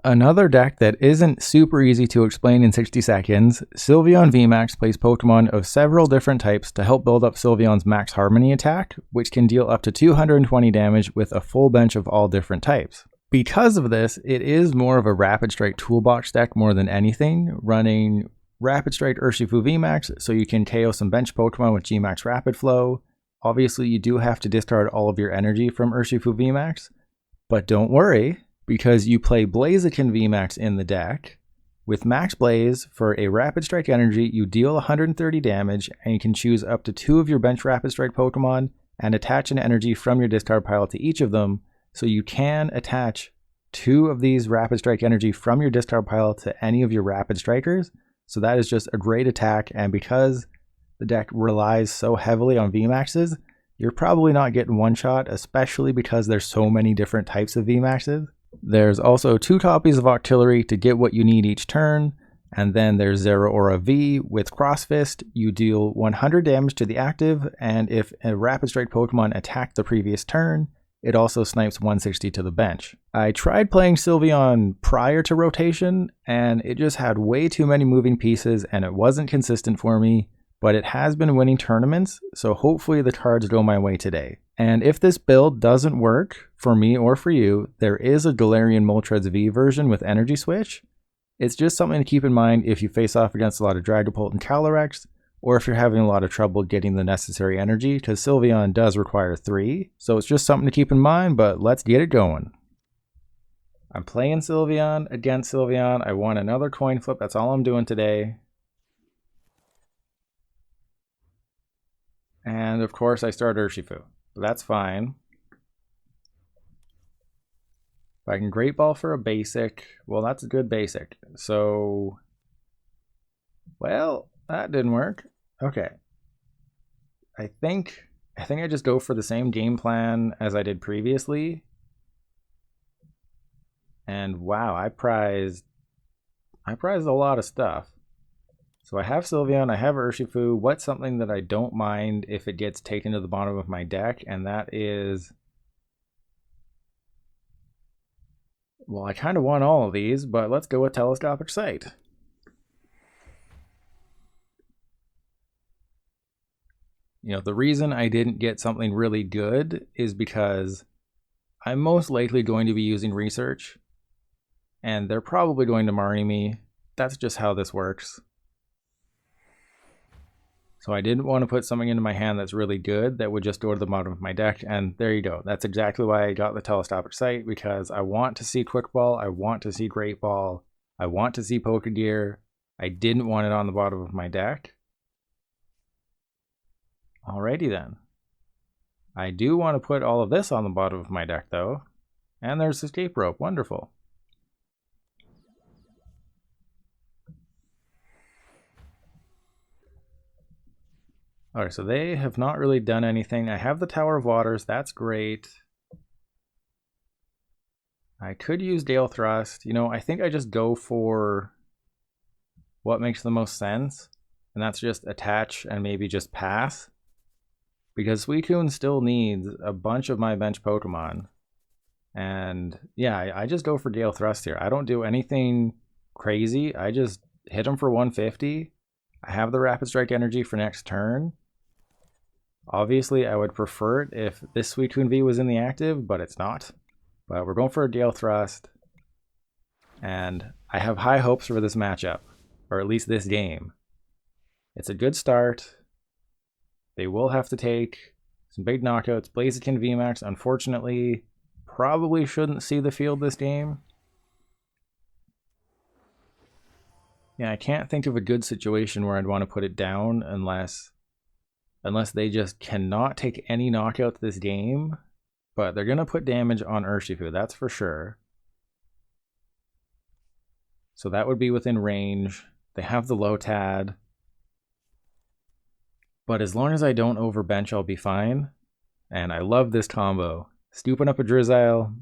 Another deck that isn't super easy to explain in 60 seconds, Sylveon VMAX plays Pokemon of several different types to help build up Sylveon's Max Harmony attack, which can deal up to 220 damage with a full bench of all different types. Because of this, it is more of a Rapid Strike toolbox deck more than anything, running Rapid Strike Urshifu VMAX so you can KO some bench Pokemon with Gmax Rapid Flow. Obviously, you do have to discard all of your energy from Urshifu VMAX, but don't worry, because you play Blaziken VMAX in the deck. With Max Blaze, for a Rapid Strike energy, you deal 130 damage, and you can choose up to 2 of your bench Rapid Strike Pokemon and attach an energy from your discard pile to each of them, so you can attach 2 of these Rapid Strike energy from your discard pile to any of your Rapid Strikers. So that is just a great attack, and because the deck relies so heavily on VMAXs, you're probably not getting one shot, especially because there's so many different types of VMAXs. There's also 2 copies of Octillery to get what you need each turn, and then there's Zeraora V with Cross Fist. You deal 100 damage to the active, and if a Rapid Strike Pokemon attacked the previous turn, it also snipes 160 to the bench. I tried playing Sylveon prior to rotation, and it just had way too many moving pieces, and it wasn't consistent for me, but it has been winning tournaments, so hopefully the cards go my way today. And if this build doesn't work for me or for you, there is a Galarian Moltres V version with Energy Switch. It's just something to keep in mind if you face off against a lot of Dragapult and Calyrex, or if you're having a lot of trouble getting the necessary energy, because Sylveon does require 3. So it's just something to keep in mind, but let's get it going. I'm playing Sylveon against Sylveon. I want another coin flip. That's all I'm doing today. And of course I start Urshifu. That's fine. If I can Great Ball for a basic, well, that's a good basic. So, well, that didn't work. Okay. I think I just go for the same game plan as I did previously. And wow, I prized a lot of stuff. So I have Sylveon, I have Urshifu. What's something that I don't mind if it gets taken to the bottom of my deck? And that is, well, I kind of want all of these, but let's go with Telescopic Sight. You know, the reason I didn't get something really good is because I'm most likely going to be using Research, and they're probably going to Marnie me. That's just how this works. So I didn't want to put something into my hand that's really good that would just go to the bottom of my deck, and there you go. That's exactly why I got the Telescopic Sight, because I want to see Quick Ball, I want to see Great Ball, I want to see Pokegear. I didn't want it on the bottom of my deck. Alrighty then. I do want to put all of this on the bottom of my deck though. And there's Escape Rope, wonderful. Alright, so they have not really done anything. I have the Tower of Waters, that's great. I could use Gale Thrust. You know, I think I just go for what makes the most sense. And that's just attach and maybe just pass. Because Suicune still needs a bunch of my bench Pokemon. And yeah, I just go for Gale Thrust here. I don't do anything crazy. I just hit him for 150. I have the Rapid Strike energy for next turn. Obviously, I would prefer it if this Suicune V was in the active, but it's not. But we're going for a Gale Thrust. And I have high hopes for this matchup, or at least this game. It's a good start. They will have to take some big knockouts. Blaziken VMAX, unfortunately, probably shouldn't see the field this game. Yeah, I can't think of a good situation where I'd want to put it down unless they just cannot take any knockouts this game. But they're going to put damage on Urshifu, that's for sure. So that would be within range. They have the Lotad. But as long as I don't overbench, I'll be fine. And I love this combo. Stooping up a Drizzile,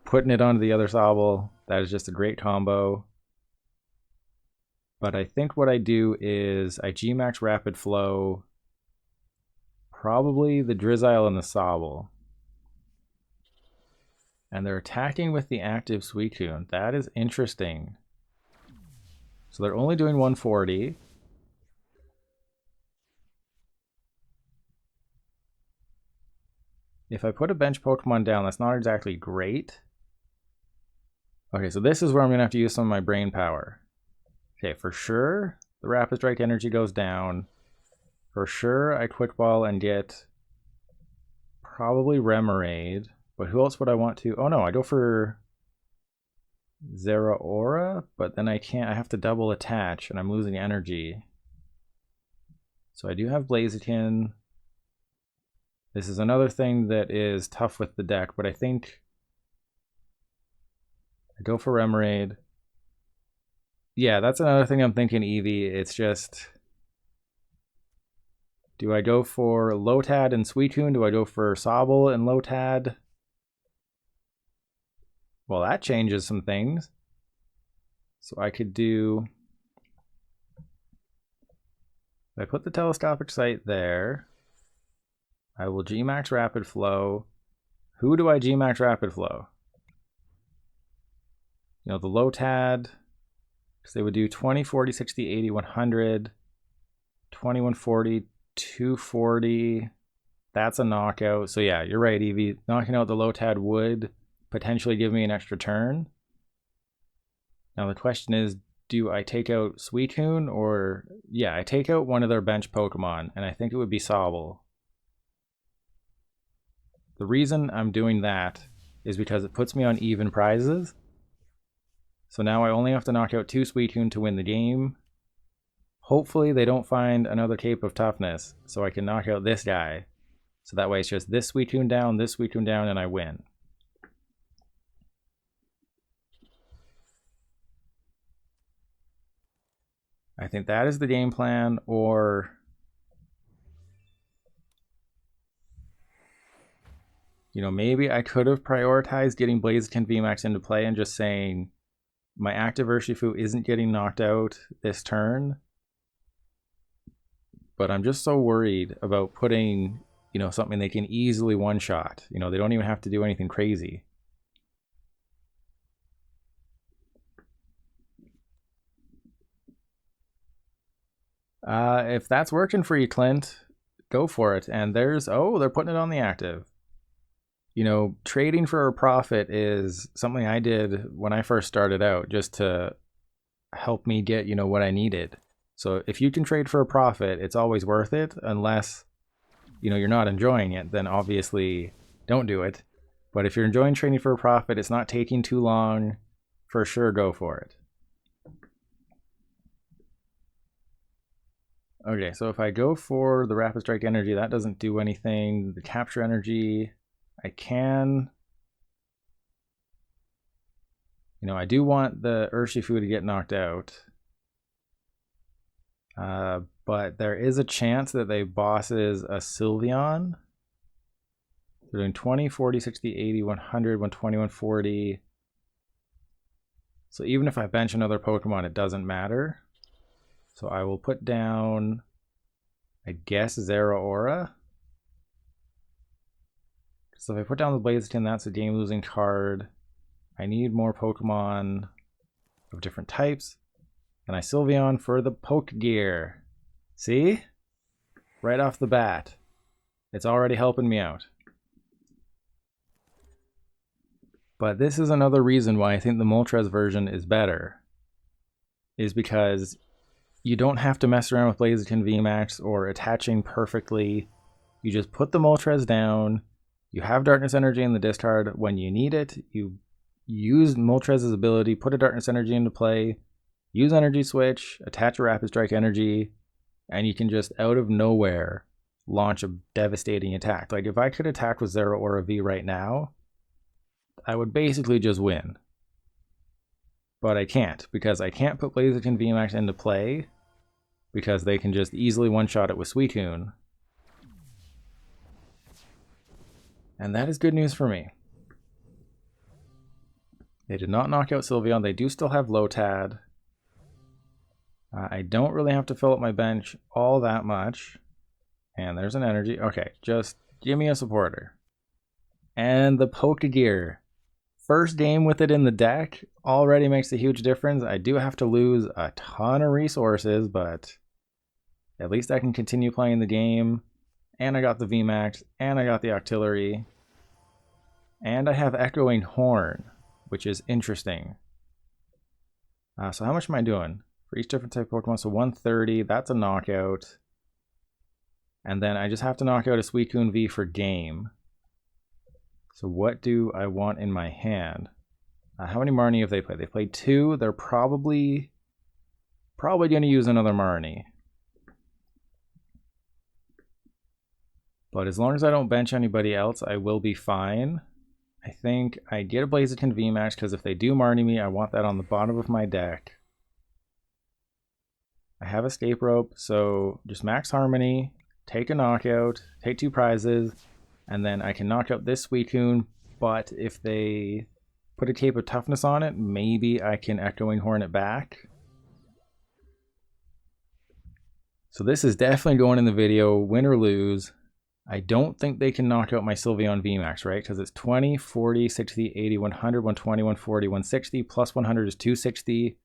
putting it onto the other Sobble. That is just a great combo. But I think what I do is I Gmax Rapid Flow probably the Drizzile and the Sobble. And they're attacking with the active Suicune. That is interesting. So they're only doing 140. If I put a bench Pokemon down, that's not exactly great. Okay, so this is where I'm going to have to use some of my brain power. Okay, for sure, the Rapid Strike energy goes down. For sure, I Quick Ball and get probably Remoraid. But who else would I want to? Oh no, I go for Zeraora, but then I can't. I have to double attach, and I'm losing energy. So I do have Blaziken. This is another thing that is tough with the deck, but I think I go for Remoraid. Yeah, that's another thing I'm thinking, Eevee. It's just, do I go for Lotad and Suicune? Do I go for Sobble and Lotad? Well, that changes some things. So I could do, if I put the Telescopic Sight there, I will Gmax Rapid Flow. Who do I Gmax Rapid Flow? You know, the Lotad, because they would do 20, 40, 60, 80, 100, 21, 40, 240. That's a knockout. So yeah, you're right, Eevee. Knocking out the Lotad would potentially give me an extra turn. Now the question is, do I take out Suicune or... Yeah, I take out one of their bench Pokemon, and I think it would be Sobble. The reason I'm doing that is because it puts me on even prizes. So now I only have to knock out 2 Suicune to win the game. Hopefully they don't find another Cape of Toughness, so I can knock out this guy. So that way it's just this Suicune down, and I win. I think that is the game plan, or... You know, maybe I could have prioritized getting Blaziken VMAX into play and just saying my active Urshifu isn't getting knocked out this turn. But I'm just so worried about putting, you know, something they can easily one-shot. You know, they don't even have to do anything crazy. If that's working for you, Clint, go for it. And there's, oh, they're putting it on the active. You know, trading for a profit is something I did when I first started out, just to help me get, you know, what I needed. So if you can trade for a profit, it's always worth it, unless, you know, you're not enjoying it, then obviously don't do it. But if you're enjoying trading for a profit, it's not taking too long, for sure go for it. Okay, so if I go for the Rapid Strike energy, that doesn't do anything. The Capture Energy, I can... You know, I do want the Urshifu to get knocked out. But there is a chance that they bosses a Sylveon. They're doing 20, 40, 60, 80, 100, 120, 140. So even if I bench another Pokemon, it doesn't matter. So I will put down, I guess, Zeraora. So if I put down the Blaziken, that's a game-losing card. I need more Pokemon of different types. And I Sylveon for the Poke Gear. See? Right off the bat. It's already helping me out. But this is another reason why I think the Moltres version is better. Is because you don't have to mess around with Blaziken VMAX or attaching perfectly. You just put the Moltres down. You have Darkness Energy in the discard when you need it. You use Moltres' ability, put a Darkness Energy into play. Use Energy Switch, attach a Rapid Strike energy, and you can just out of nowhere launch a devastating attack. Like if I could attack with Zeraora V right now, I would basically just win. But I can't, because I can't put Blaziken VMAX into play, because they can just easily one-shot it with Suicune. And that is good news for me. They did not knock out Sylveon. They do still have Lotad. I don't really have to fill up my bench all that much. And there's an energy. Okay, just give me a supporter. And the Pokegear. first game with it in the deck already makes a huge difference. I do have to lose a ton of resources, but at least I can continue playing the game. And I got the VMAX, and I got the Octillery. And I have Echoing Horn, which is interesting. So how much am I doing? For each different type of Pokemon, so 130, that's a knockout. And then I just have to knock out a Suicune V for game. So what do I want in my hand? How many Marnie have they played? They played 2. They're probably going to use another Marnie. But as long as I don't bench anybody else, I will be fine. I think I get a Blaziken VMAX because if they do Marnie me, I want that on the bottom of my deck. I have Escape Rope, so just max Harmony, take a knockout, take 2 prizes, and then I can knock out this Suicune, but if they put a Cape of Toughness on it, maybe I can Echoing Horn it back. So this is definitely going in the video, win or lose. I don't think they can knock out my Sylveon VMAX, right? Because it's 20, 40, 60, 80, 100, 120, 140, 160, plus 100 is 260.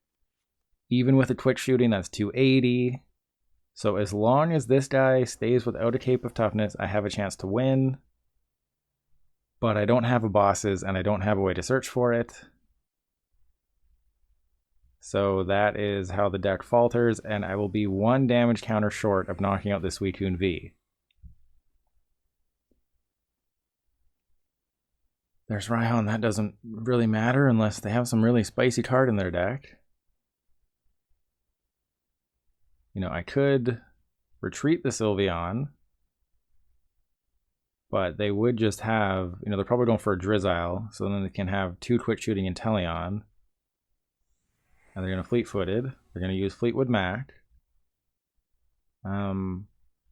Even with a quick shooting, that's 280. So as long as this guy stays without a Cape of Toughness, I have a chance to win. But I don't have a bosses, and I don't have a way to search for it. So that is how the deck falters, and I will be 1 damage counter short of knocking out this Suicune V. There's Raihan. That doesn't really matter unless they have some really spicy card in their deck. You know, I could retreat the Sylveon, but they would just have, you know, they're probably going for a Drizzile, so then they can have 2 quick shooting Inteleon. And they're going to fleet-footed. They're going to use Fleetwood Mac.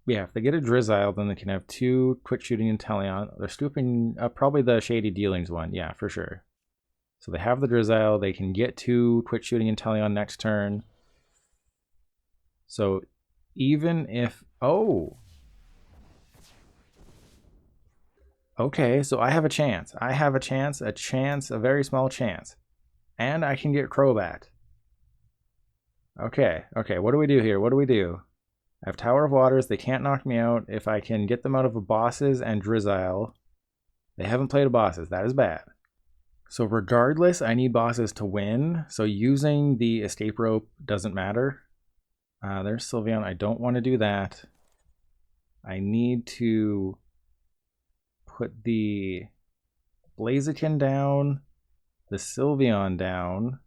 Yeah, if they get a Drizzile, then they can have 2 quick shooting Inteleon. They're scooping probably the Shady Dealings one, yeah, for sure. So they have the Drizzile, they can get 2 quick shooting Inteleon next turn. So even if, oh, okay, so I have a chance. I have a chance, a very small chance. And I can get Crobat. Okay, what do we do here? What do we do? I have Tower of Waters, they can't knock me out. If I can get them out of a bosses and Drizzile, they haven't played a bosses, that is bad. So regardless, I need bosses to win, so using the Escape Rope doesn't matter. There's Sylveon, I don't want to do that. I need to put the Blaziken down, the Sylveon down,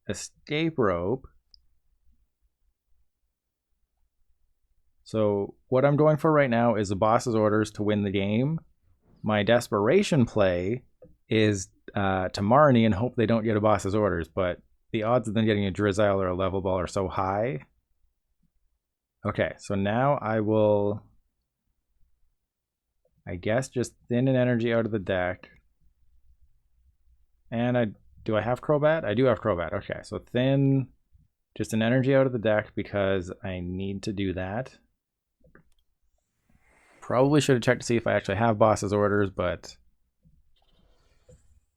Escape Rope. So what I'm going for right now is the boss's orders to win the game. My desperation play is to Marnie and hope they don't get a boss's orders, but the odds of them getting a Drizzile or a Level Ball are so high. Okay, so now I will, I guess, just thin an energy out of the deck. And do I have Crobat? I do have Crobat. Okay, so thin just an energy out of the deck because I need to do that. Probably should have checked to see if I actually have boss's orders, but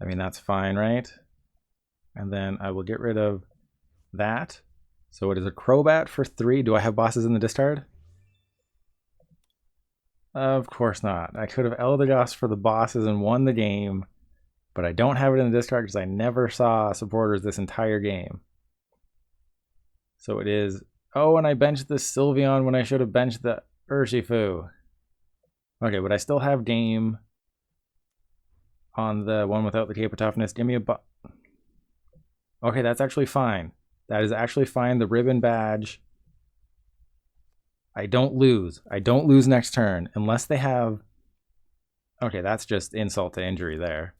I mean, that's fine, right? And then I will get rid of that. So it is a Crobat for 3. Do I have bosses in the discard? Of course not. I could have Eldegoss for the bosses and won the game, but I don't have it in the discard because I never saw supporters this entire game. So it is, oh, and I benched the Sylveon when I should have benched the Urshifu. Okay, but I still have game on the one without the Cape of Toughness. Give me a okay, that's actually fine. That is actually fine. The ribbon badge. I don't lose. I don't lose next turn unless they have... Okay, that's just insult to injury there.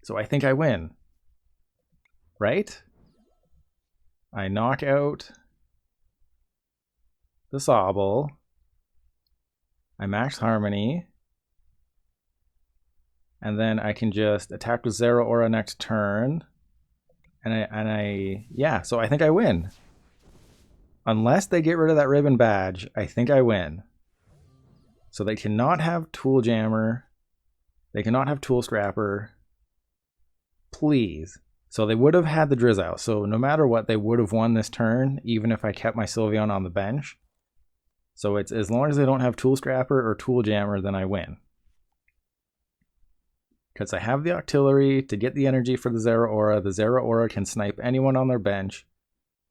So I think I win. Right? I knock out the Sobble. I max Harmony. And then I can just attack with Zeraora next turn. Yeah, so I think I win. Unless they get rid of that ribbon badge, I think I win. So they cannot have Tool Jammer. They cannot have Tool Scrapper. Please. So they would have had the Drizzile. So no matter what, they would have won this turn, even if I kept my Sylveon on the bench. So it's as long as they don't have Tool Scrapper or Tool Jammer, then I win. Because I have the Octillery to get the energy for the Zeraora. The Zeraora can snipe anyone on their bench.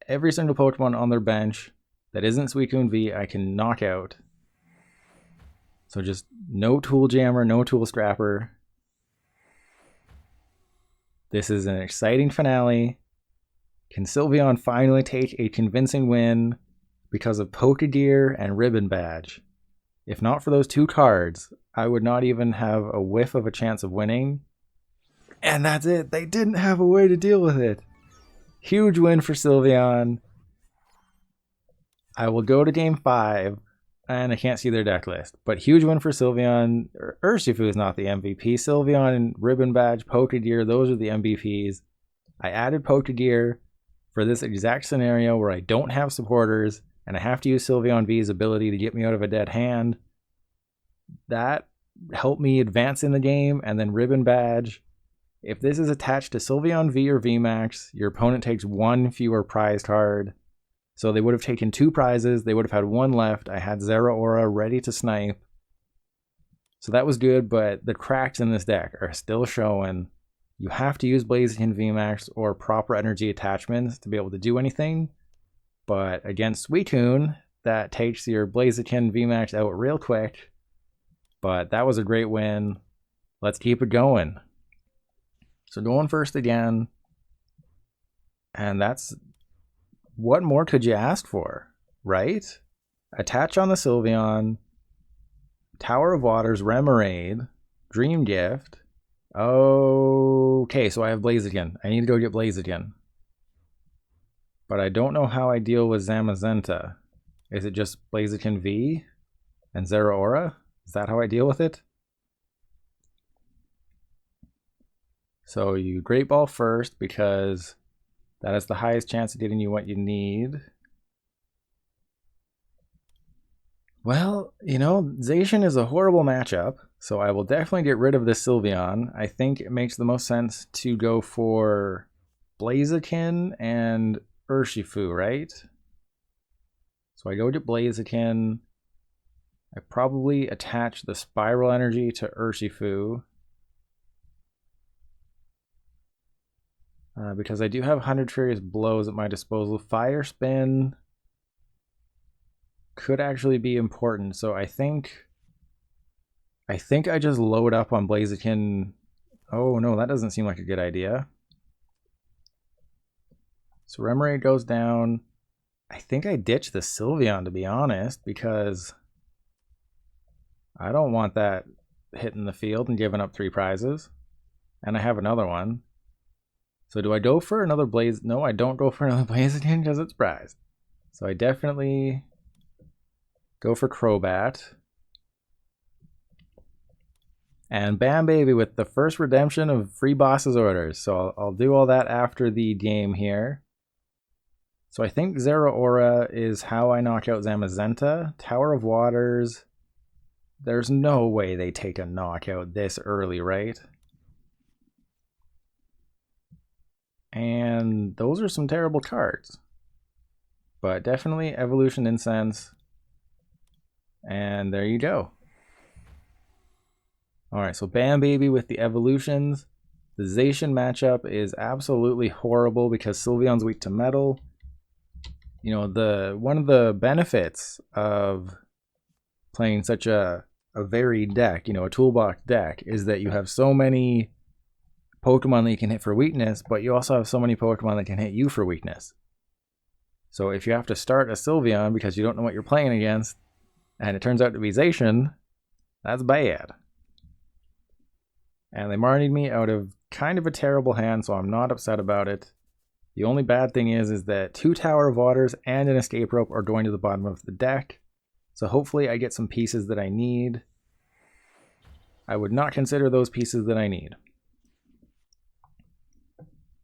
Every single Pokemon on their bench that isn't Suicune V, I can knock out. So just no Tool Jammer, no Tool Scrapper. This is an exciting finale. Can Sylveon finally take a convincing win because of Pokegear and Ribbon Badge? If not for those two cards, I would not even have a whiff of a chance of winning. And that's it. They didn't have a way to deal with it. Huge win for Sylveon. I will go to game 5, and I can't see their deck list. But huge win for Sylveon. Urshifu is not the MVP. Sylveon, Ribbon Badge, Pokegear, those are the MVPs. I added Pokegear for this exact scenario where I don't have supporters, and I have to use Sylveon V's ability to get me out of a dead hand. That helped me advance in the game, and then Ribbon Badge. If this is attached to Sylveon V or VMAX, your opponent takes 1 fewer prize card. So they would have taken 2 prizes, they would have had 1 left. I had Zeraora ready to snipe. So that was good, but the cracks in this deck are still showing. You have to use Blaziken VMAX or proper energy attachments to be able to do anything. But against Suicune, that takes your Blaziken VMAX out real quick. But that was a great win. Let's keep it going. So going first again. And that's... what more could you ask for, right? Attach on the Sylveon. Tower of Waters, Remoraid, Dream Gift. Okay, so I have Blaziken. I need to go get Blaziken. But I don't know how I deal with Zamazenta. Is it just Blaziken V and Zeraora? Is that how I deal with it? So you Great Ball first because that is the highest chance of getting you what you need. Well, you know, Zacian is a horrible matchup, so I will definitely get rid of this Sylveon. I think it makes the most sense to go for Blaziken and Urshifu, right? So I go to Blaziken. I probably attach the Spiral Energy to Urshifu. Because I do have 100 Furious Blows at my disposal. Fire Spin could actually be important. So I think I just load up on Blaziken. Oh no, that doesn't seem like a good idea. So Remoraid goes down. I think I ditch the Sylveon, to be honest, because I don't want that hitting the field and giving up 3 prizes. And I have another one. So do I go for another Blaze? No, I don't go for another Blaziken because it's prized. So I definitely go for Crobat. And bam baby with the first redemption of free boss's orders. So I'll do all that after the game here. So I think Zeraora is how I knock out Zamazenta. Tower of Waters. There's no way they take a knockout this early, right? And those are some terrible cards. But definitely Evolution Incense. And there you go. Alright, so bam baby with the evolutions. The Zacian matchup is absolutely horrible because Sylveon's weak to metal. You know, one of the benefits of playing such a varied deck, you know, a toolbox deck, is that you have so many Pokemon that you can hit for weakness, but you also have so many Pokemon that can hit you for weakness. So if you have to start a Sylveon because you don't know what you're playing against, and it turns out to be Zacian, that's bad. And they Marnied me out of kind of a terrible hand, so I'm not upset about it. The only bad thing is that 2 Tower of Waters and an Escape Rope are going to the bottom of the deck. So hopefully I get some pieces that I need. I would not consider those pieces that I need.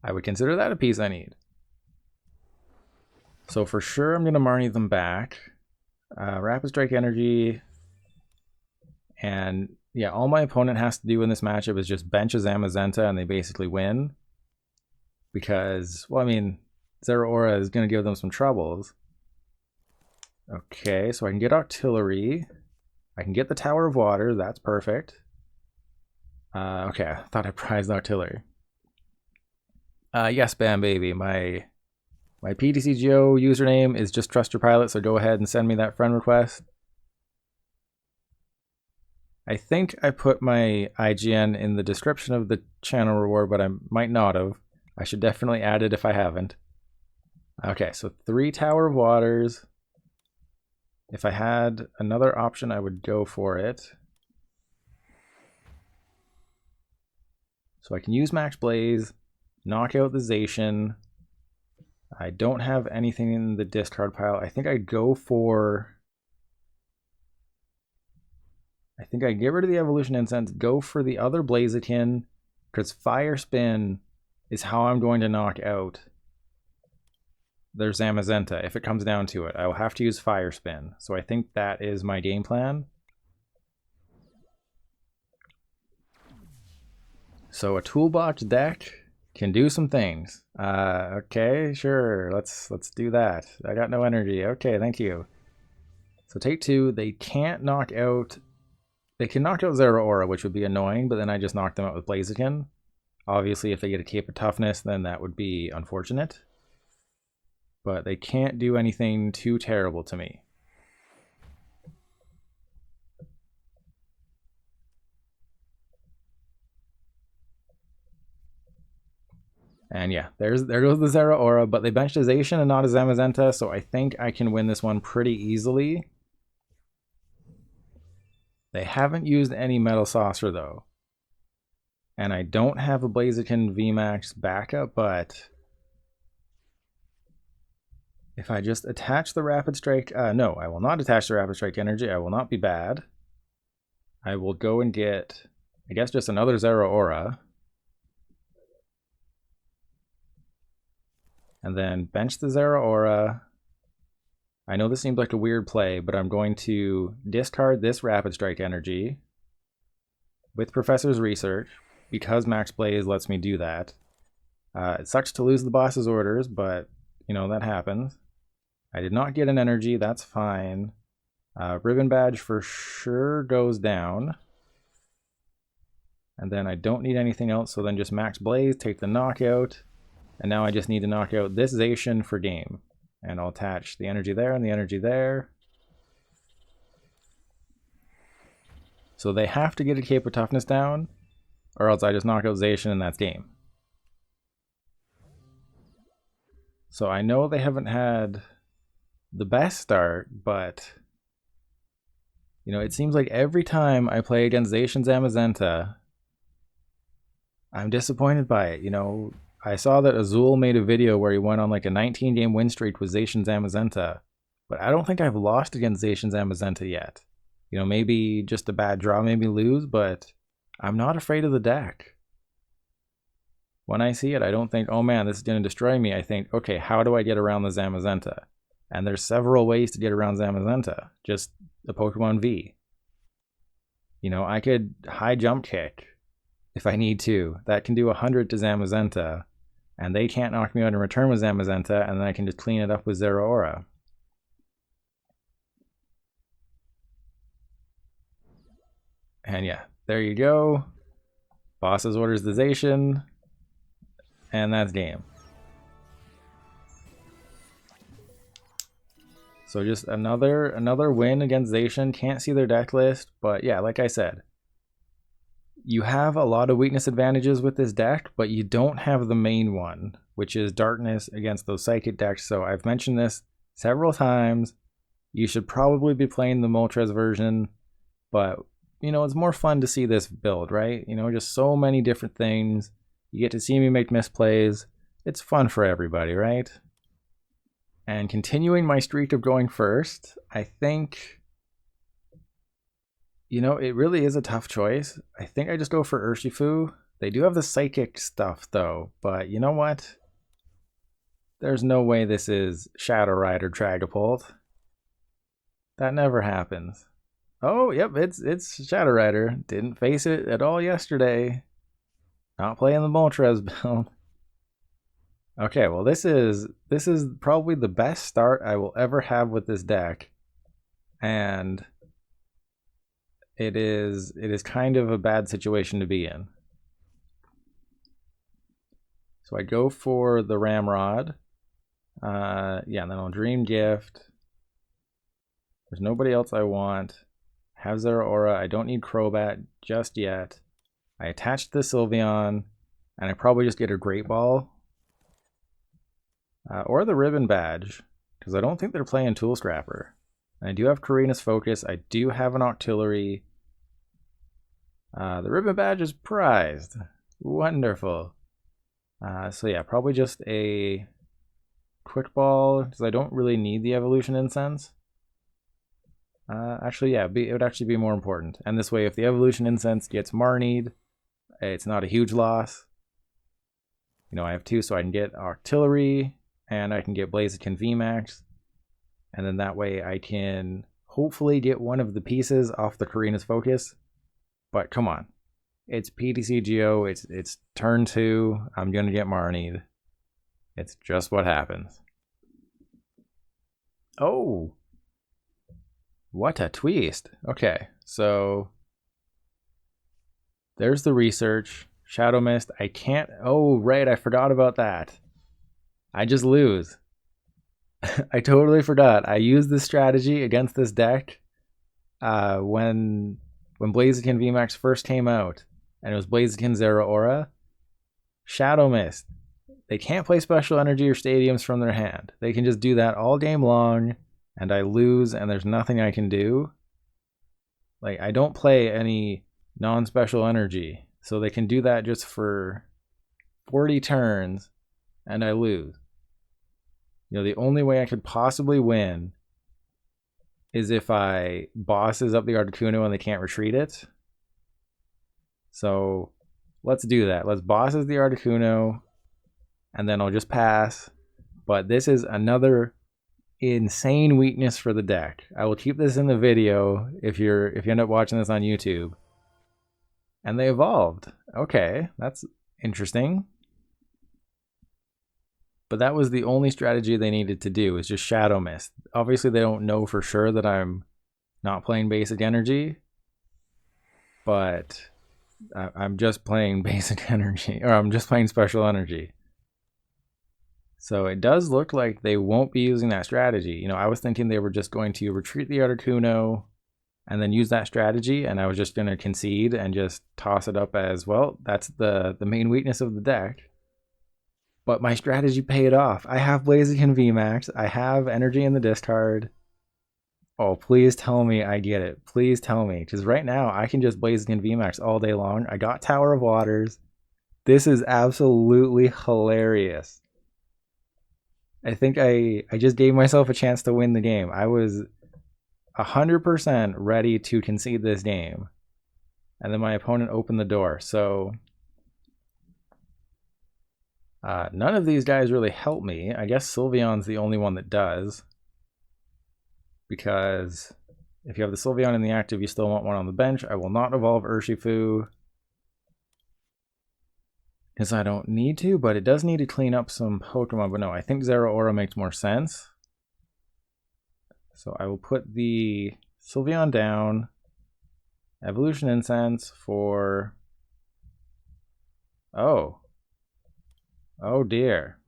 I would consider that a piece I need. So for sure I'm going to Marnie them back. Rapid Strike Energy. And Yeah, all my opponent has to do in this matchup is just bench a Zamazenta and they basically win. Because, well, I mean, Zeraora is going to give them some troubles. Okay, so I can get Octillery. I can get the Tower of Waters. That's perfect. Okay, I thought I prized Octillery. Yes, Bam Baby. My PTCGO username is just Trust Your Pilot, so go ahead and send me that friend request. I think I put my IGN in the description of the channel reward, but I might not have. I should definitely add it if I haven't. Okay, so 3 Tower of Waters. If I had another option, I would go for it. So I can use Max Blaze, knock out the Zacian. I don't have anything in the discard pile. I think I'd go for... I think I'd get rid of the Evolution Incense, go for the other Blaziken, because Fire Spin is how I'm going to knock out their Zamazenta. If it comes down to it, I will have to use Fire Spin. So I think that is my game plan. So a toolbox deck can do some things. Okay, sure, let's do that. I got no energy. Okay, thank you. So take 2. They can't knock out... They can knock out Zeraora, which would be annoying, but then I just knock them out with Blaziken. Obviously, if they get a Cape of Toughness, then that would be unfortunate. But they can't do anything too terrible to me. And yeah, there goes the Zeraora, but they benched a Zacian and not a Zamazenta, so I think I can win this one pretty easily. They haven't used any Metal Saucer though. And I don't have a Blaziken VMAX backup, but if I just attach the Rapid Strike, no, I will not attach the Rapid Strike energy. I will not be bad. I will go and get, I guess, just another Zeraora. And then bench the Zeraora. I know this seems like a weird play, but I'm going to discard this Rapid Strike energy with Professor's Research, because Max Blaze lets me do that. It sucks to lose the boss's orders, but, you know, that happens. I did not get an energy, that's fine. Ribbon Badge for sure goes down. And then I don't need anything else, so then just Max Blaze, take the knockout. And now I just need to knock out this Zacian for game. And I'll attach the energy there and the energy there. So they have to get a Cape of Toughness down, or else I just knock out Zacian and that's game. So I know they haven't had the best start, but you know, it seems like every time I play against Zacian Zamazenta, I'm disappointed by it. You know, I saw that Azul made a video where he went on like a 19-game win streak with Zacian Zamazenta, but I don't think I've lost against Zacian Zamazenta yet. You know, maybe just a bad draw, maybe lose, but I'm not afraid of the deck. When I see it, I don't think, oh man, this is going to destroy me. I think, okay, how do I get around the Zamazenta? And there's several ways to get around Zamazenta. Just the Pokemon V. You know, I could high jump kick if I need to. That can do 100 to Zamazenta. And they can't knock me out in return with Zamazenta, and then I can just clean it up with Zeraora. And yeah, there you go. Boss's orders the Zacian, and that's game. So just another win against Zacian. Can't see their deck list, but yeah, like I said, you have a lot of weakness advantages with this deck, but you don't have the main one, which is darkness against those psychic decks. So I've mentioned this several times. You should probably be playing the Moltres version, but you know, it's more fun to see this build, right? You know, just so many different things. You get to see me make misplays. It's fun for everybody, right? And continuing my streak of going first, I think, you know, it really is a tough choice. I think I just go for Urshifu. They do have the psychic stuff though, but you know what? There's no way this is Shadow Rider Dragapult. That never happens. Oh, yep, it's Shadow Rider. Didn't face it at all yesterday. Not playing the Moltres build. Okay, well this is probably the best start I will ever have with this deck. And it is kind of a bad situation to be in. So I go for the Ramrod. Yeah, and then I'll Dream Gift. There's nobody else I want. Have Zeraora. I don't need Crobat just yet. I attach the Sylveon, and I probably just get a Great Ball. Or the Ribbon Badge, because I don't think they're playing Tool Scrapper. And I do have Korrina's Focus. I do have an Octillery. The Ribbon Badge is prized. Wonderful. So yeah, probably just a Quick Ball, because I don't really need the Evolution Incense. Actually, yeah, it would actually be more important. And this way, if the Evolution Incense gets Marnied, it's not a huge loss. You know, I have two, so I can get Octillery, and I can get Blaziken VMAX. And then that way I can hopefully get one of the pieces off the Korrina's Focus. But come on. It's PTCGO, it's turn 2, I'm gonna get Marnied. It's just what happens. Oh! What a twist. Okay, so there's the research. Shadow Mist, I can't... Oh, right, I forgot about that. I just lose. I totally forgot. I used this strategy against this deck when Blaziken VMAX first came out, and it was Blaziken Zeraora. Shadow Mist. They can't play Special Energy or Stadiums from their hand. They can just do that all game long, and I lose, and there's nothing I can do. Like, I don't play any non-Special Energy, so they can do that just for 40 turns, and I lose. You know, the only way I could possibly win is if I bosses up the Articuno and they can't retreat it. So let's do that. Let's bosses the Articuno, and then I'll just pass. But this is another insane weakness for the deck. I will keep this in the video if you end up watching this on YouTube. And they evolved. Okay, that's interesting. But that was the only strategy they needed to do, is just Shadow Mist. Obviously, they don't know for sure that I'm not playing basic energy, but I'm just playing basic energy, or I'm just playing special energy. So it does look like they won't be using that strategy. You know, I was thinking they were just going to retreat the Articuno and then use that strategy, and I was just going to concede and just toss it up as, well, that's the main weakness of the deck. But my strategy paid off. I have Blaziken VMAX. I have energy in the discard. Oh, please tell me I get it. Please tell me. Because right now, I can just Blaziken VMAX all day long. I got Tower of Waters. This is absolutely hilarious. I think I just gave myself a chance to win the game. I was 100% ready to concede this game. And then my opponent opened the door. So... none of these guys really help me. I guess Sylveon's the only one that does. Because if you have the Sylveon in the active, you still want one on the bench. I will not evolve Urshifu, because I don't need to, but it does need to clean up some Pokemon. But no, I think Zeraora makes more sense. So I will put the Sylveon down. Evolution Incense for... Oh. Oh dear.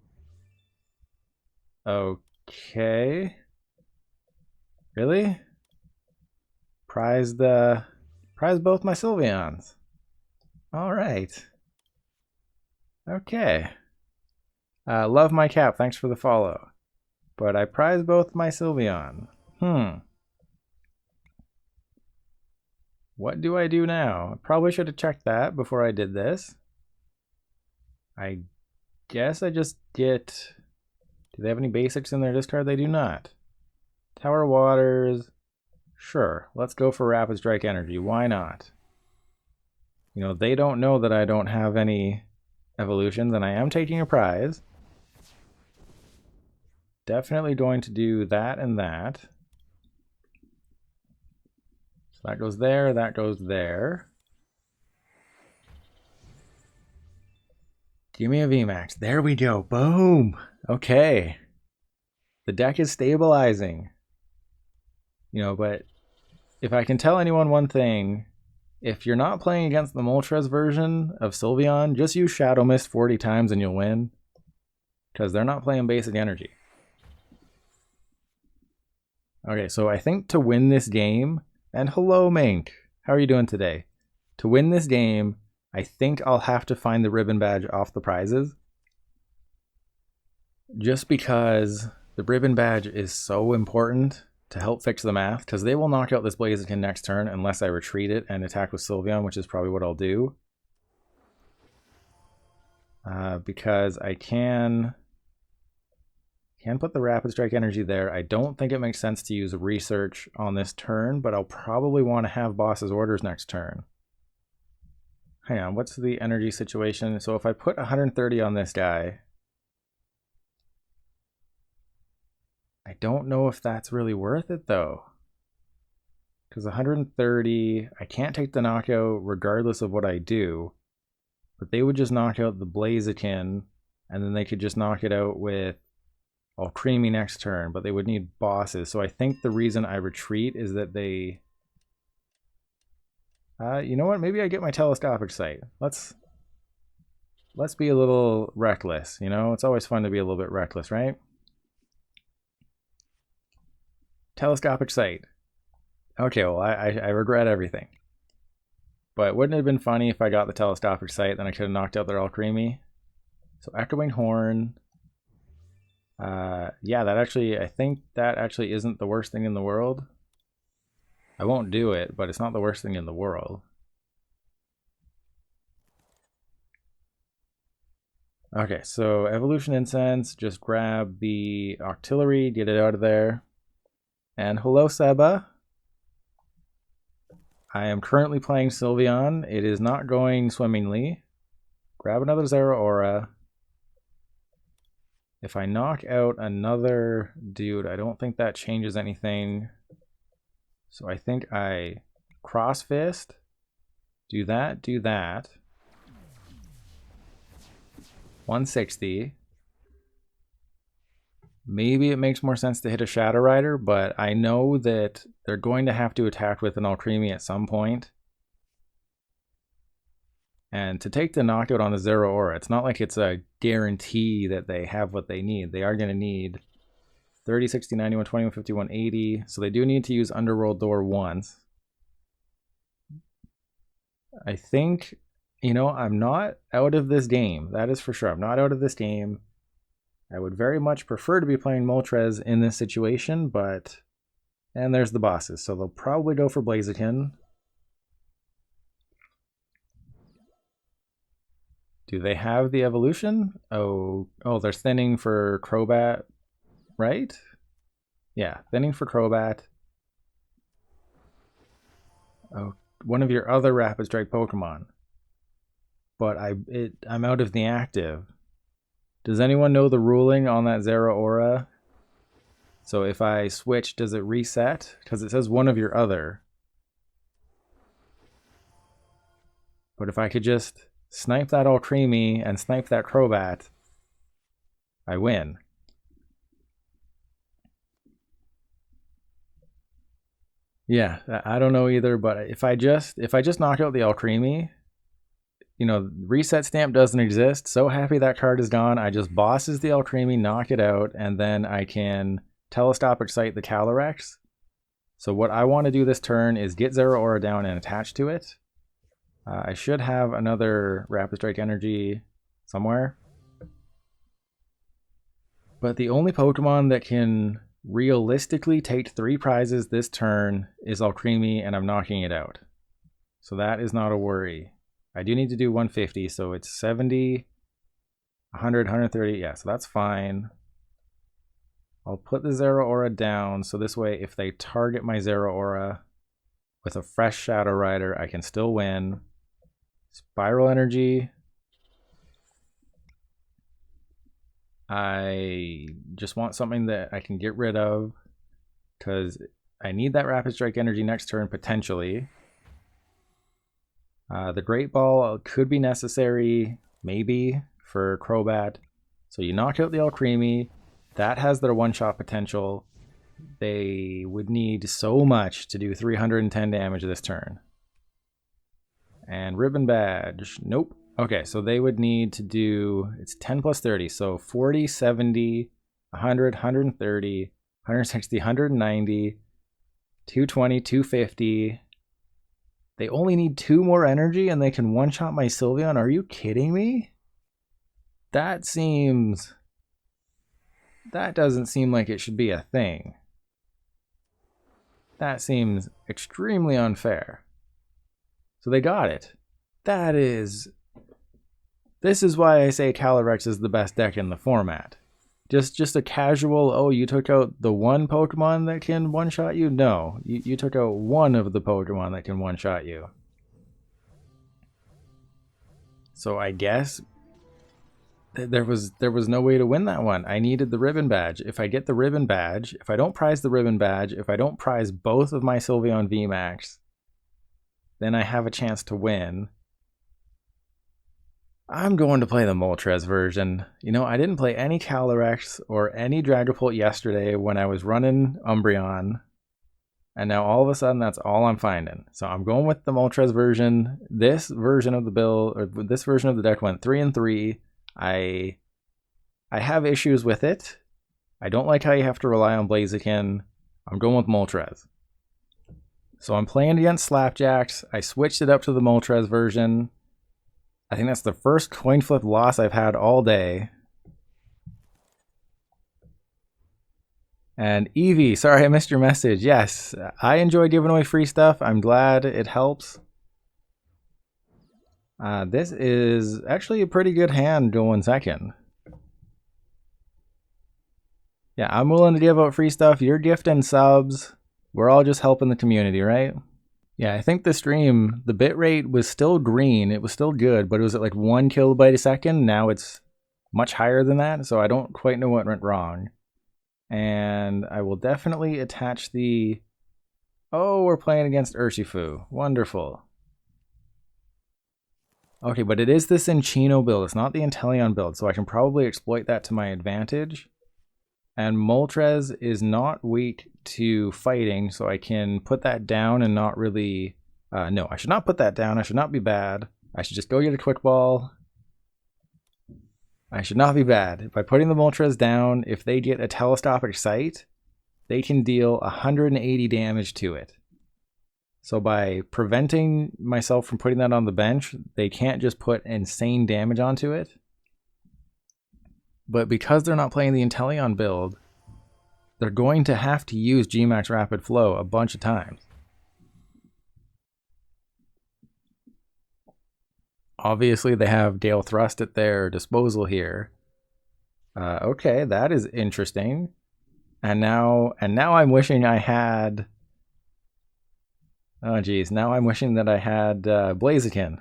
Okay. Really? Prize both my Sylveons. Alright. Okay. Love my cap, thanks for the follow. But I prize both my Sylveon. What do I do now? I probably should have checked that before I did this. I guess I just get... Do they have any basics in their discard? They do not. Tower of Waters. Sure, let's go for Rapid Strike Energy. Why not? You know, they don't know that I don't have any evolutions, and I am taking a prize. Definitely going to do that and that. So that goes there, that goes there. Give me a VMAX. There we go. Boom. Okay. The deck is stabilizing. You know, but if I can tell anyone one thing, if you're not playing against the Moltres version of Sylveon, just use Shadow Mist 40 times and you'll win. Because they're not playing basic energy. Okay, so I think to win this game, and hello Mink, how are you doing today? To win this game, I think I'll have to find the ribbon badge off the prizes. Just because the ribbon badge is so important to help fix the math, because they will knock out this Blaziken next turn unless I retreat it and attack with Sylveon, which is probably what I'll do. Because I can put the Rapid Strike energy there. I don't think it makes sense to use Research on this turn, but I'll probably want to have Boss's Orders next turn. Hang on, what's the energy situation? So if I put 130 on this guy, I don't know if that's really worth it though. Because 130, I can't take the knockout regardless of what I do, but they would just knock out the Blaziken, and then they could just knock it out with Alcremie next turn, but they would need bosses. So I think the reason I retreat is that they... you know what? Maybe I get my Telescopic Sight. Let's be a little reckless, you know? It's always fun to be a little bit reckless, right? Telescopic Sight. Okay, well, I regret everything. But wouldn't it have been funny if I got the Telescopic Sight, then I could have knocked out their Alcremie? So Echoing Horn... yeah, that actually, I think that actually isn't the worst thing in the world. I won't do it, but it's not the worst thing in the world. Okay, so Evolution Incense, just grab the Octillery, get it out of there. And hello, Seba. I am currently playing Sylveon. It is not going swimmingly. Grab another Zeraora. If I knock out another dude, I don't think that changes anything. So I think I Cross Fist, do that, 160. Maybe it makes more sense to hit a Shadow Rider, but I know that they're going to have to attack with an Alcremie at some point. And to take the knockout on the Zeraora, it's not like it's a guarantee that they have what they need. They are going to need 30, 60, 90, 120, 150, 180. So they do need to use Underworld Door once. I think, you know, I'm not out of this game. That is for sure. I'm not out of this game. I would very much prefer to be playing Moltres in this situation, but... And there's the bosses. So they'll probably go for Blaziken. Do they have the evolution? Oh, they're thinning for Crobat, right? Yeah, thinning for Crobat. Oh, one of your other Rapid Strike Pokemon. But I'm out of the active. Does anyone know the ruling on that Zeraora? So if I switch, does it reset? Because it says one of your other. But if I could just snipe that Alcremie and snipe that Crobat, I win. Yeah, I don't know either, but if I just knock out the Alcremie, you know, reset stamp doesn't exist. So happy that card is gone. I just bosses the Alcremie, knock it out, and then I can Telescopic Sight the Calyrex. So what I want to do this turn is get Zeraora down and attach to it. I should have another Rapid Strike energy somewhere. But the only Pokemon that can realistically take 3 prizes this turn is Alcremie, and I'm knocking it out. So that is not a worry. I do need to do 150, so it's 70, 100, 130. Yeah, so that's fine. I'll put the Zeraora down, so this way if they target my Zeraora with a fresh Shadow Rider, I can still win. Spiral Energy. I just want something that I can get rid of, because I need that Rapid Strike energy next turn, potentially. The Great Ball could be necessary, maybe, for Crobat. So you knock out the Alcremie. That has their one-shot potential. They would need so much to do 310 damage this turn. And Ribbon Badge, nope. Okay, so they would need to do, it's 10 plus 30, so 40, 70, 100, 130, 160, 190, 220, 250. They only need 2 more energy and they can one-shot my Sylveon? Are you kidding me? That doesn't seem like it should be a thing. That seems extremely unfair. So they got it. This is why I say Calyrex is the best deck in the format. Just a casual, oh, you took out the one Pokemon that can one-shot you? No, you took out one of the Pokemon that can one-shot you. So I guess there was no way to win that one. I needed the Ribbon Badge. If I get the Ribbon Badge, if I don't prize the Ribbon Badge, if I don't prize both of my Sylveon VMAX, then I have a chance to win. I'm going to play the Moltres version. You know, I didn't play any Calyrex or any Dragapult yesterday when I was running Umbreon. And now all of a sudden that's all I'm finding. So I'm going with the Moltres version. This version of the build, or this version of the deck went 3 and 3. I have issues with it. I don't like how you have to rely on Blaziken. I'm going with Moltres. So I'm playing against Slapjacks. I switched it up to the Moltres version. I think that's the first coin flip loss I've had all day. And Evie, sorry I missed your message. Yes, I enjoy giving away free stuff. I'm glad it helps. This is actually a pretty good hand going second. Yeah, I'm willing to give out free stuff. You're gifting subs. We're all just helping the community, right? Yeah, I think the stream, the bitrate was still green. It was still good, but it was at like 1 kilobyte a second. Now it's much higher than that, so I don't quite know what went wrong. And I will definitely attach the... Oh, we're playing against Urshifu. Wonderful. Okay, but it is this Enchino build. It's not the Inteleon build, so I can probably exploit that to my advantage. And Moltres is not weak to fighting, so I can put that down and not really... no, I should not put that down. I should not be bad. I should just go get a Quick Ball. I should not be bad. By putting the Moltres down, if they get a Telescopic Sight, they can deal 180 damage to it. So by preventing myself from putting that on the bench, they can't just put insane damage onto it. But because they're not playing the Inteleon build, they're going to have to use Gmax Rapid Flow a bunch of times. Obviously, they have Gale Thrust at their disposal here. Okay, that is interesting. And now I'm wishing I had... Oh geez, now I'm wishing that I had Blaziken.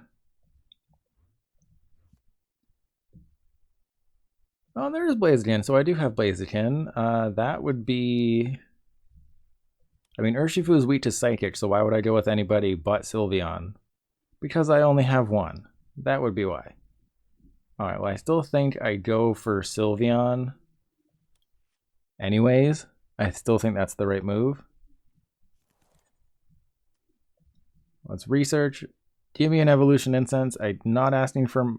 Oh, there's Blaziken, so I do have Blaziken. That would be... I mean, Urshifu is weak to Psychic, so why would I go with anybody but Sylveon? Because I only have one. That would be why. Alright, well I still think I go for Sylveon. Anyways, I still think that's the right move. Let's research. Give me an Evolution Incense. I was not asking for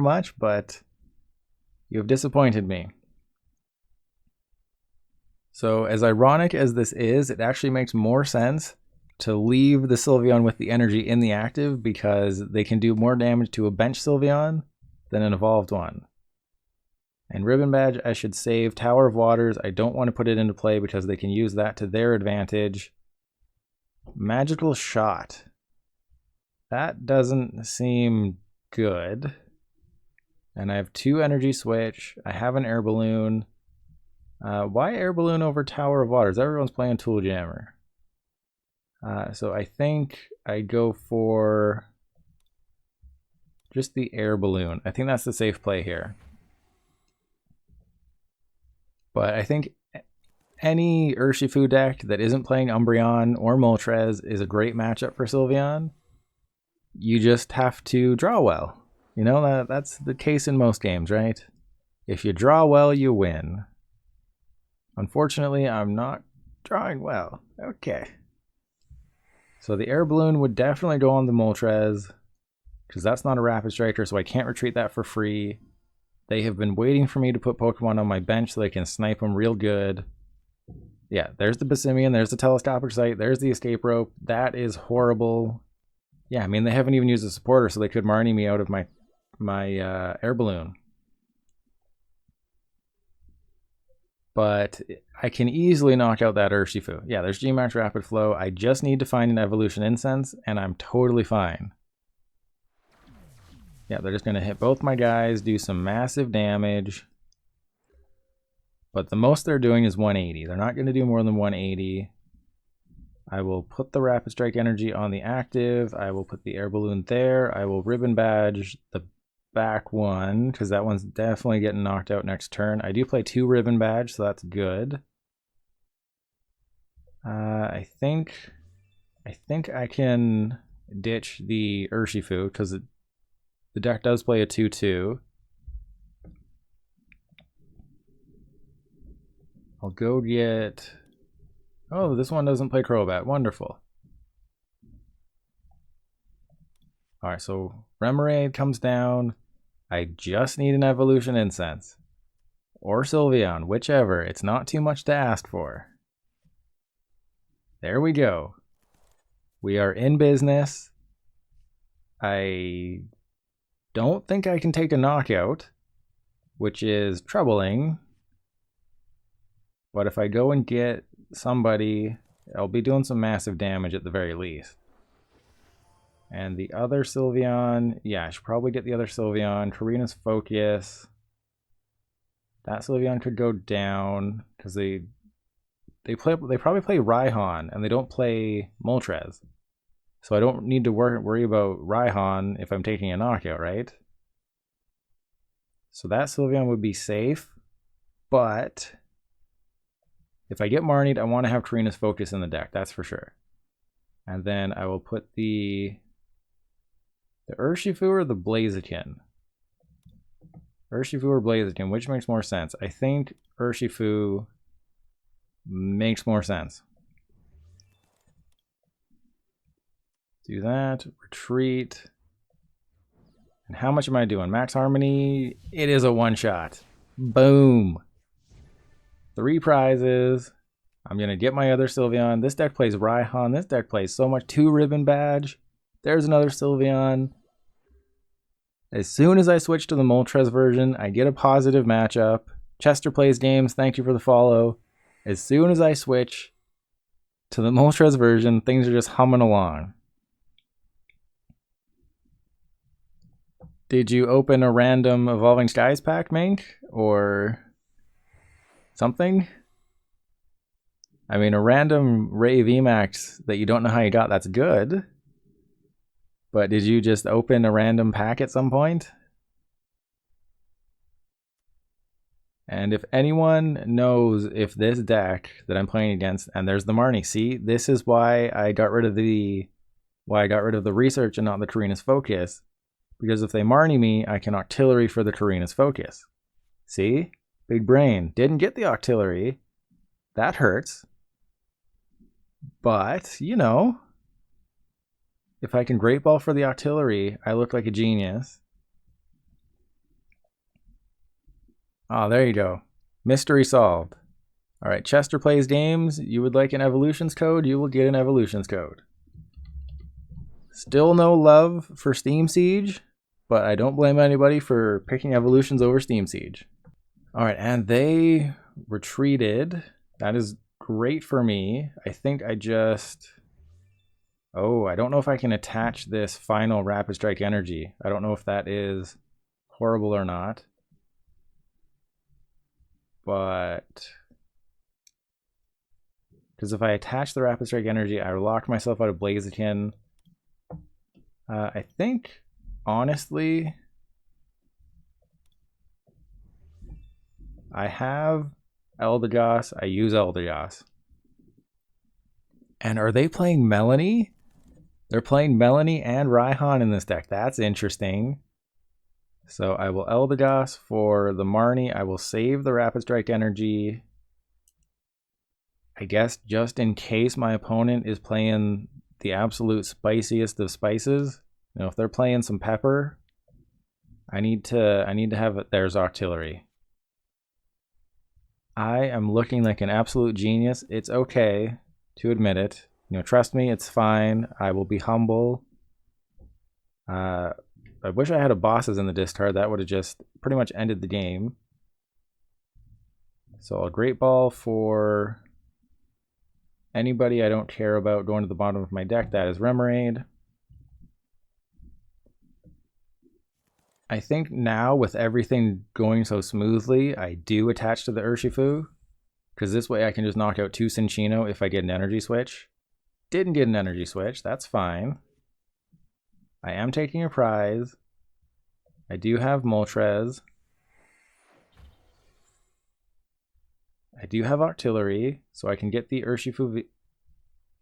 much, but you have disappointed me. So as ironic as this is, it actually makes more sense to leave the Sylveon with the energy in the active because they can do more damage to a bench Sylveon than an evolved one. And Ribbon Badge, I should save Tower of Waters. I don't want to put it into play because they can use that to their advantage. Magical Shot. That doesn't seem good. And I have 2 Energy Switch. I have an Air Balloon. Why Air Balloon over Tower of Waters? Everyone's playing Tool Jammer. So I think I go for just the Air Balloon. I think that's the safe play here. But I think any Urshifu deck that isn't playing Umbreon or Moltres is a great matchup for Sylveon. You just have to draw well. You know, that's the case in most games, right? If you draw well, you win. Unfortunately, I'm not drawing well. Okay. So the air balloon would definitely go on the Moltres, because that's not a Rapid Striker, so I can't retreat that for free. They have been waiting for me to put Pokemon on my bench so they can snipe them real good. Yeah, there's the Basimian, there's the Telescopic Sight, there's the Escape Rope. That is horrible. Yeah, I mean, they haven't even used a supporter, so they could Marnie me out of my air balloon. But I can easily knock out that Urshifu. Yeah, there's Gmax Rapid Flow. I just need to find an Evolution Incense, and I'm totally fine. Yeah, they're just going to hit both my guys, do some massive damage. But the most they're doing is 180. They're not going to do more than 180. I will put the Rapid Strike energy on the active. I will put the air balloon there. I will ribbon badge the back one, because that one's definitely getting knocked out next turn. I do play 2 ribbon badge, so that's good. I think I can ditch the Urshifu, because the deck does play a 2/2. I'll go get... Oh, this one doesn't play Crobat. Wonderful. Alright, so Remoraid comes down. I just need an Evolution Incense. Or Sylveon, whichever. It's not too much to ask for. There we go. We are in business. I don't think I can take a knockout, which is troubling. But if I go and get somebody, I'll be doing some massive damage at the very least. And the other Sylveon, yeah, I should probably get the other Sylveon. Korrina's Focus. That Sylveon could go down because they probably play Raihan and they don't play Moltres. So I don't need to worry about Raihan if I'm taking a knockout, right? So that Sylveon would be safe, but if I get Marnied, I want to have Korrina's Focus in the deck, that's for sure. And then I will put the Urshifu or the Blaziken? Urshifu or Blaziken, which makes more sense? I think Urshifu makes more sense. Do that, retreat. And how much am I doing? Max Harmony, it is a one-shot. Boom. 3 prizes. I'm going to get my other Sylveon. This deck plays Raihan. This deck plays so much. 2 ribbon badge. There's another Sylveon. As soon as I switch to the Moltres version, I get a positive matchup. Chester Plays Games, thank you for the follow. As soon as I switch to the Moltres version, things are just humming along. Did you open a random Evolving Skies pack, Mink? Or something? I mean, a random Ray VMAX that you don't know how you got, that's good. But did you just open a random pack at some point? And if anyone knows if this deck that I'm playing against, and there's the Marnie, see, this is why I got rid of the research and not the Korrina's Focus. Because if they Marnie me, I can Octillery for the Korrina's Focus. See? Big brain. Didn't get the Octillery. That hurts. But, you know, if I can Great Ball for the Octillery, I look like a genius. Oh, there you go. Mystery solved. Alright, Chester Plays Games. You would like an Evolutions code? You will get an Evolutions code. Still no love for Steam Siege, but I don't blame anybody for picking Evolutions over Steam Siege. Alright, and they retreated. That is great for me. I think I just... Oh, I don't know if I can attach this final Rapid Strike energy. I don't know if that is horrible or not. But... because if I attach the Rapid Strike energy, I lock myself out of Blaziken. I think, honestly, I have Eldegoss, I use Eldegoss. And are they playing Melanie? They're playing Melanie and Raihan in this deck. That's interesting. So I will Eldegoss for the Marnie. I will save the Rapid Strike Energy. I guess just in case my opponent is playing the absolute spiciest of spices. You know, if they're playing some pepper, I need to have it. There's Octillery. I am looking like an absolute genius. It's okay to admit it. You know, trust me, it's fine. I will be humble. I wish I had a bosses in the discard. That would have just pretty much ended the game. So a Great Ball for anybody I don't care about going to the bottom of my deck. That is Remoraid. I think now with everything going so smoothly, I do attach to the Urshifu. Because this way I can just knock out 2 Cinccino if I get an energy switch. Didn't get an energy switch, that's fine. I am taking a prize. I do have Moltres. I do have Octillery, so I can get the Urshifu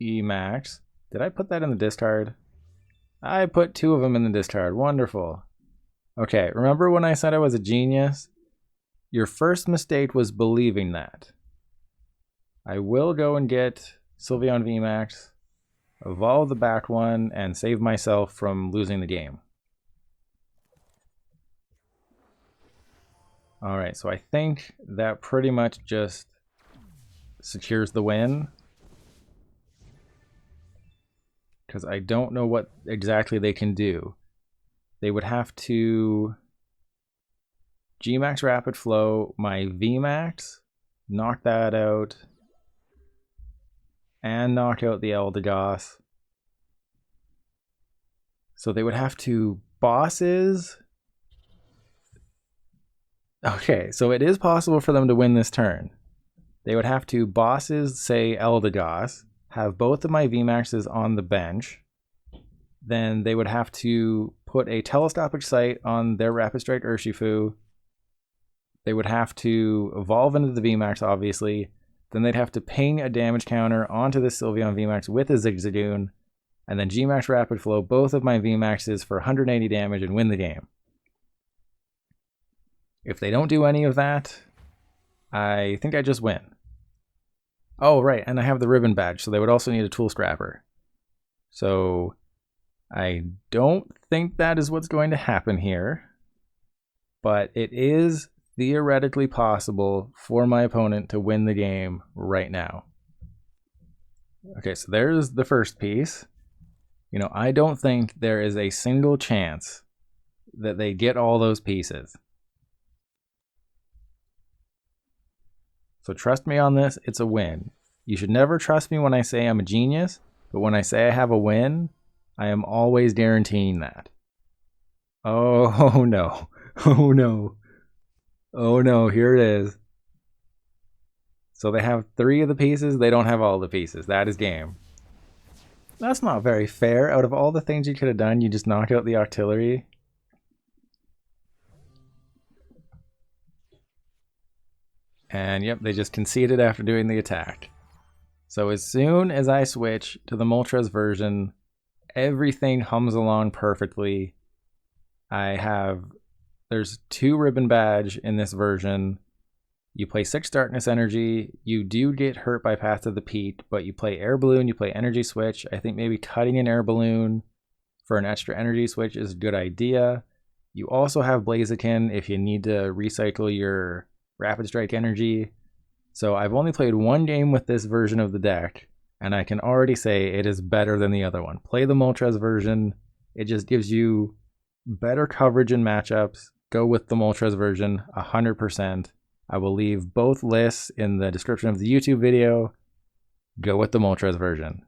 VMAX. Did I put that in the discard? I put 2 of them in the discard, wonderful. Okay, remember when I said I was a genius? Your first mistake was believing that. I will go and get Sylveon VMAX, evolve the back one, and save myself from losing the game. Alright, so I think that pretty much just secures the win. Because I don't know what exactly they can do. They would have to Gmax Rapid Flow my VMAX, knock that out, and knock out the Eldegoss. So they would have to bosses. Okay, so it is possible for them to win this turn. They would have to bosses, say Eldegoss, have both of my VMAXs on the bench. Then they would have to put a Telescopic Sight on their Rapid Strike Urshifu. They would have to evolve into the VMAX, obviously. Then they'd have to ping a damage counter onto the Sylveon VMAX with a Zigzagoon. And then Gmax Rapid Flow both of my VMAXs for 180 damage and win the game. If they don't do any of that, I think I just win. Oh, right, and I have the ribbon badge, so they would also need a tool scrapper. So I don't think that is what's going to happen here, but it is theoretically possible for my opponent to win the game right now. Okay, so there's the first piece. You know, I don't think there is a single chance that they get all those pieces. So trust me on this, it's a win. You should never trust me when I say I'm a genius, but when I say I have a win, I am always guaranteeing that. Oh no, oh no, oh no, here it is. So they have 3 of the pieces, they don't have all the pieces. That is game. That's not very fair. Out of all the things you could have done, you just knock out the Octillery. And yep, they just conceded after doing the attack. So as soon as I switch to the Moltres version, everything hums along perfectly. There's 2 ribbon badge in this version. You play 6 Darkness Energy. You do get hurt by Path to the Peak, but you play Air Balloon, you play Energy Switch. I think maybe cutting an Air Balloon for an extra Energy Switch is a good idea. You also have Blaziken if you need to recycle your Rapid Strike Energy. So I've only played 1 game with this version of the deck, and I can already say it is better than the other one. Play the Moltres version. It just gives you better coverage in matchups. Go with the Moltres version 100%. I will leave both lists in the description of the YouTube video. Go with the Moltres version.